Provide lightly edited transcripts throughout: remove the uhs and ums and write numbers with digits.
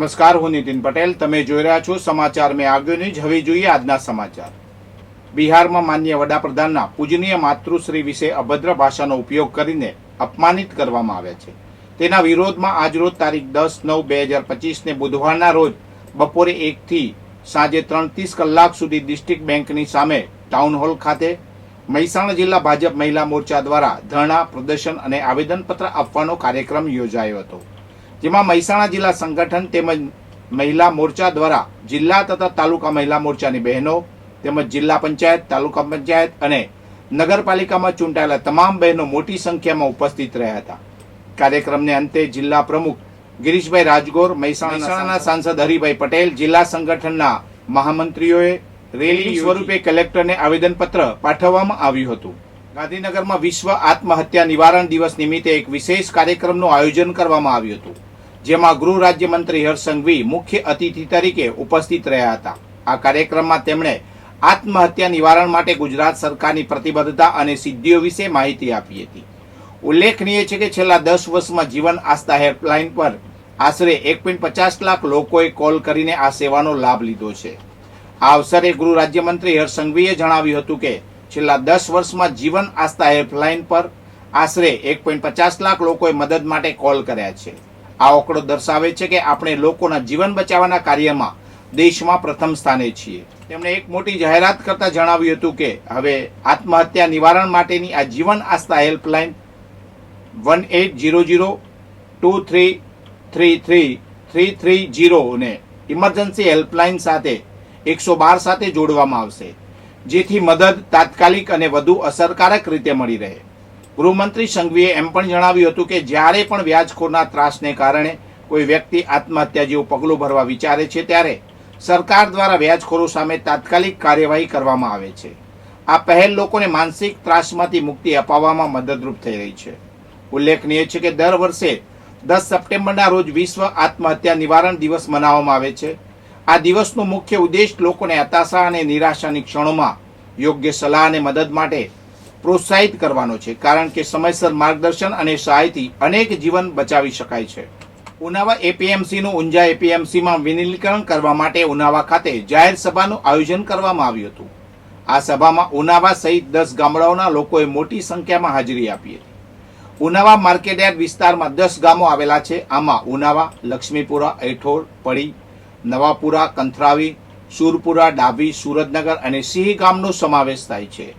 નમસ્કાર, હું નીતિન પટેલ. તમે જોઈ રહ્યા છો સમાચાર મેં આગળ ન્યૂઝ. હવે જોઈએ આજના સમાચાર. બિહારમાં માનનીય વડાપ્રધાનના પૂજનીય માતૃશ્રી વિશે અભદ્ર ભાષાનો ઉપયોગ કરીને અપમાનિત કરવામાં આવ્યા છે. તેના વિરોધમાં આજરોજ તારીખ 10/9/2025ને બુધવારના રોજ બપોરે 1 થી સાંજે 3:30 કલાક સુધી ડિસ્ટ્રિક્ટ બેંકની સામે ટાઉન હોલ ખાતે મહેસાણા જિલ્લા ભાજપ મહિલા મોરચા દ્વારા ધરણા, પ્રદર્શન અને આવેદનપત્ર આપવાનો કાર્યક્રમ યોજાયો હતો. જેમાં મહેસાણા જિલ્લા સંગઠન તેમજ મહિલા મોરચા દ્વારા જિલ્લા તથા તાલુકા મહિલા મોરચાની બહેનો તેમજ જિલ્લા પંચાયત, તાલુકા પંચાયત અને નગરપાલિકામાં ચૂંટાયેલા તમામ બહેનો મોટી સંખ્યામાં ઉપસ્થિત રહ્યા હતા. કાર્યક્રમને અંતે જિલ્લા પ્રમુખ ગિરીશભાઈ રાજગોર, મહેસાણાના સાંસદ હરિભાઈ પટેલ, જિલ્લા સંગઠનના મહામંત્રીઓએ રેલી સ્વરૂપે કલેક્ટરને આવેદનપત્ર પાઠવવામાં આવ્યું હતું. ગાંધીનગરમાં વિશ્વ આત્મહત્યા નિવારણ દિવસ નિમિત્તે એક વિશેષ કાર્યક્રમનું આયોજન કરવામાં આવ્યું હતું, જેમાં ગૃહ રાજ્યમંત્રી હર્ષ સંઘવી મુખ્ય અતિથિ તરીકે ઉપસ્થિત રહ્યા હતા. આ કાર્યક્રમમાં તેમણે આત્મહત્યા નિવારણ માટે ગુજરાત સરકારની પ્રતિબદ્ધતા અને સિદ્ધિઓ વિશે માહિતી આપી હતી. ઉલ્લેખનીય છે કે છેલ્લા 10 વર્ષમાં જીવન આસ્થા હેલ્પલાઇન પર આશરે 1.50 લાખ લોકોએ કોલ કરીને આ સેવાનો લાભ લીધો છે. આ અવસરે ગૃહ રાજ્યમંત્રી હર્ષ સંઘવીએ જણાવ્યું હતું કે છેલ્લા 10 વર્ષમાં જીવન આસ્થા હેલ્પલાઇન પર આશરે 1.50 લાખ લોકોએ મદદ માટે કોલ કર્યા છે. આ આંકડો દર્શાવે છે કે આપણે લોકોના જીવન બચાવવાના કાર્યમાં દેશમાં પ્રથમ સ્થાને છીએ. તેમણે એક મોટી જાહેરાત કરતા જણાવ્યું હતું કે હવે આત્મહત્યા નિવારણ માટેની આ જીવન આસ્થા હેલ્પલાઇન 180023333330 ને ઇમરજન્સી હેલ્પલાઇન સાથે 112 સાથે જોડવામાં આવશે, જેથી મદદ તાત્કાલિક અને વધુ અસરકારક રીતે મળી રહે. ગૃહમંત્રી સંઘવીએ એમ પણ જણાવ્યું હતું કે જ્યારે પણ વ્યાજખોરના ત્રાસને કારણે કોઈ વ્યક્તિ આત્મહત્યા જેવું પગલું ભરવા વિચારે છે, ત્યારે સરકાર દ્વારા વ્યાજખોરો સામે તાત્કાલિક કાર્યવાહી કરવામાં આવે છે. આ પહેલ લોકોને માનસિક ત્રાસમાંથી મુક્તિ અપાવવામાં મદદરૂપ થઈ રહી છે. ઉલ્લેખનીય છે કે દર વર્ષે 10 સપ્ટેમ્બરના રોજ વિશ્વ આત્મહત્યા નિવારણ દિવસ મનાવવામાં આવે છે. આ દિવસનો મુખ્ય ઉદ્દેશ લોકોને હતાશા અને નિરાશાની ક્ષણોમાં યોગ્ય સલાહ અને મદદ માટે પ્રોત્સાહિત કરવાનો છે, કારણ કે સમયસર માર્ગદર્શન અને સહાયથી અનેક જીવન બચાવી શકાય છે. ઉનાવા એપીએમસીનું ઊંઝા એપીએમસીમાં વિલીનીકરણ કરવા માટે ઉનાવા ખાતે જાહેર સભાનું આયોજન કરવામાં આવ્યું હતું. આ સભામાં ઉનાવા સહિત 10 ગામડાઓના લોકોએ મોટી સંખ્યામાં હાજરી આપી હતી. ઉનાવા માર્કેટયાર્ડ વિસ્તારમાં 10 ગામો આવેલા છે. આમાં ઉનાવા, લક્ષ્મીપુરા, એઠોર, પડી, નવાપુરા, કંથરાવી, સુરપુરા, ડાભી, સુરતનગર અને સિંહ ગામનો સમાવેશ થાય છે.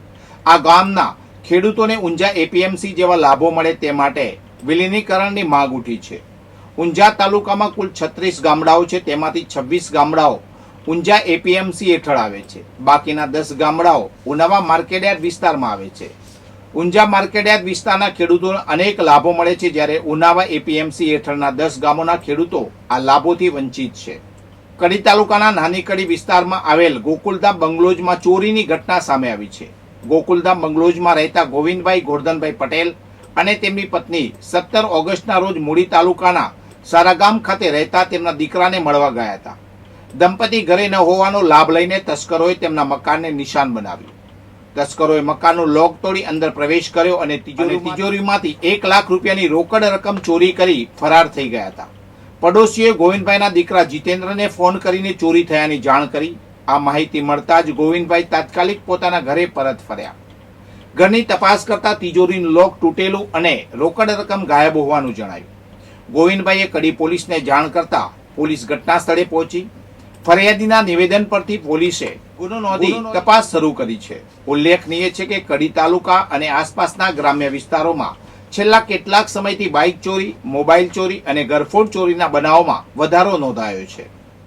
આ ગામના ખેડૂતોને ઊંઝા એપીએમસી જેવા લાભો મળે તે માટે વિલીનીકરણની માંગ ઉઠી છે. ઊંઝા તાલુકામાં કુલ 36 ગામડાઓ છે, તેમાંથી 26 ગામડાઓ ઊંઝા એપીએમસી હેઠળ આવે છે. બાકીના 10 ગામડાઓ ઉનાવા માર્કેટયાર્ડ વિસ્તારમાં આવે છે. ઊંઝા માર્કેટયાર્ડ વિસ્તારના ખેડૂતોને અનેક લાભો મળે છે, જ્યારે ઉનાવા એપીએમસી હેઠળના 10 ગામોના ખેડૂતો આ લાભોથી વંચિત છે. કડી તાલુકાના નાની કડી વિસ્તારમાં આવેલ ગોકુલધામ બંગલોઝમાં ચોરીની ઘટના સામે આવી છે. ગોકુલધામ બંગલોઝમાં રહેતા ગોવિંદભાઈ ગોરધનભાઈ પટેલ અને તેમની પત્ની 17 ઓગસ્ટના રોજ મૂડી તાલુકાના સારાગામ ખાતે રહેતા તેમના દીકરાને મળવા ગયા હતા. દંપતી ઘરે ન હોવાનો લાભ લઈને તસ્કરોએ તેમના મકાનને નિશાન બનાવ્યું. તસ્કરોએ મકાનનું લોક તોડી અંદર પ્રવેશ કર્યો અને તિજોરીમાંથી 1 લાખ રૂપિયાની રોકડ રકમ ચોરી કરી ફરાર થઈ ગયા હતા. પડોશીઓએ ગોવિંદભાઈના દીકરા જીતેન્દ્રને ફોન કરીને ચોરી થયાની જાણ કરી. આ માહિતી મળતા જ ગોવિંદભાઈ તાત્કાલિક પોતાના ઘરે પરત ફર્યા. ઘરની તપાસ કરતા તિજોરીનું લોક તૂટેલું અને રોકડ રકમ ગાયબ હોવાનું જણાયું. ગોવિંદભાઈએ કડી પોલીસને જાણ કરતા પોલીસ ઘટના સ્થળે પહોંચી. ફરિયાદીના નિવેદન પરથી પોલીસે ગુનો નોંધી તપાસ શરૂ કરી છે. ઉલ્લેખનીય છે કે કડી તાલુકા અને આસપાસના ગ્રામ્ય વિસ્તારોમાં છેલ્લા કેટલાક સમયથી બાઇક ચોરી, મોબાઈલ ચોરી અને ઘરફોડ ચોરીના બનાવોમાં વધારો નોંધાયો છે.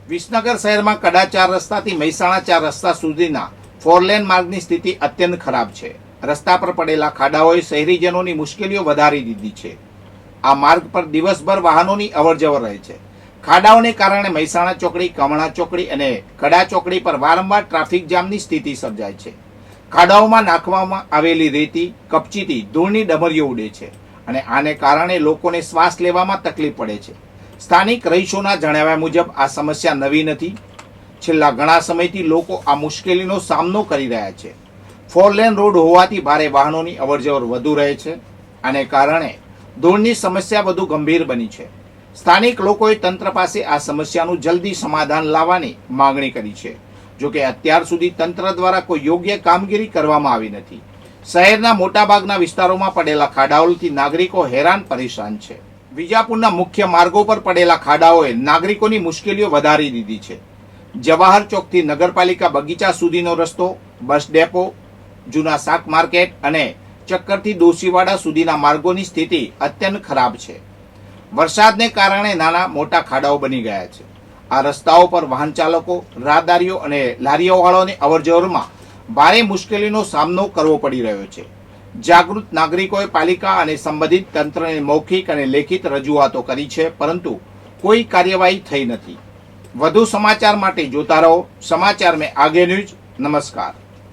વિસનગર શહેરમાં કડા 4 રસ્તાથી મહેસાણા 4 રસ્તા સુધીના 4 લેન માર્ગની સ્થિતિ અત્યંત ખરાબ છે. રસ્તા પર પડેલા ખાડાઓએ શહેરીજનોની મુશ્કેલીઓ વધારી દીધી છે. આ માર્ગ પર દિવસભર વાહનોની અવરજવર રહે છે. ખાડાઓને કારણે મહેસાણા ચોકડી, કમણા ચોકડી અને કડા ચોકડી પર વારંવાર ટ્રાફિક જામની સ્થિતિ સર્જાય છે. ખાડાઓમાં નાખવામાં આવેલી રેતી, કપચીથી ધૂળની ડમરીઓ ઉડે છે અને આને કારણે લોકોને શ્વાસ લેવામાં તકલીફ પડે છે. સ્થાનિક રહીશોના જણાવ્યા મુજબ આ સમસ્યા નવી નથી. છેલ્લા ઘણા સમયથી લોકો આ મુશ્કેલીનો સામનો કરી રહ્યા છે. 4 લેન રોડ હોવાથી ભારે વાહનોની અવરજવર વધુ રહે છે. આને કારણે ધૂળની સમસ્યા વધુ ગંભીર બની છે. સ્થાનિક લોકોએ તંત્ર પાસે આ સમસ્યાનું જલ્દી સમાધાન લાવવાની માંગણી કરી છે. જોકે અત્યાર સુધી તંત્ર દ્વારા કોઈ યોગ્ય કામગીરી કરવામાં આવી નથી. શહેરના મોટાભાગના વિસ્તારોમાં પડેલા ખાડાઓથી નાગરિકો હેરાન પરેશાન છે. વિજાપુરના મુખ્ય માર્ગો પર પડેલા ખાડાઓએ નાગરિકોની મુશ્કેલીઓ વધારી દીધી છે. જવાહર ચોકથી નગરપાલિકા બગીચા સુધીનો રસ્તો, બસ ડેપો, જૂના શાક માર્કેટ અને ચક્કરથી દોશીવાડા સુધીના માર્ગોની સ્થિતિ અત્યંત ખરાબ છે. વરસાદને કારણે નાના મોટા ખાડાઓ બની ગયા છે. આ રસ્તાઓ પર વાહન ચાલકો, રાહદારીઓ અને લારીઓવાળાઓને અવરજવરમાં ભારે મુશ્કેલીનો સામનો કરવો પડી રહ્યો છે. જાગૃત નાગરિકોએ પાલિકા અને સંબંધિત તંત્રને મૌખિક અને લેખિત રજૂઆતો કરી છે, પરંતુ કોઈ કાર્યવાહી થઈ નથી. વધુ સમાચાર માટે જોતા રહો સમાચાર મેં આગે ન્યૂઝ. નમસ્કાર.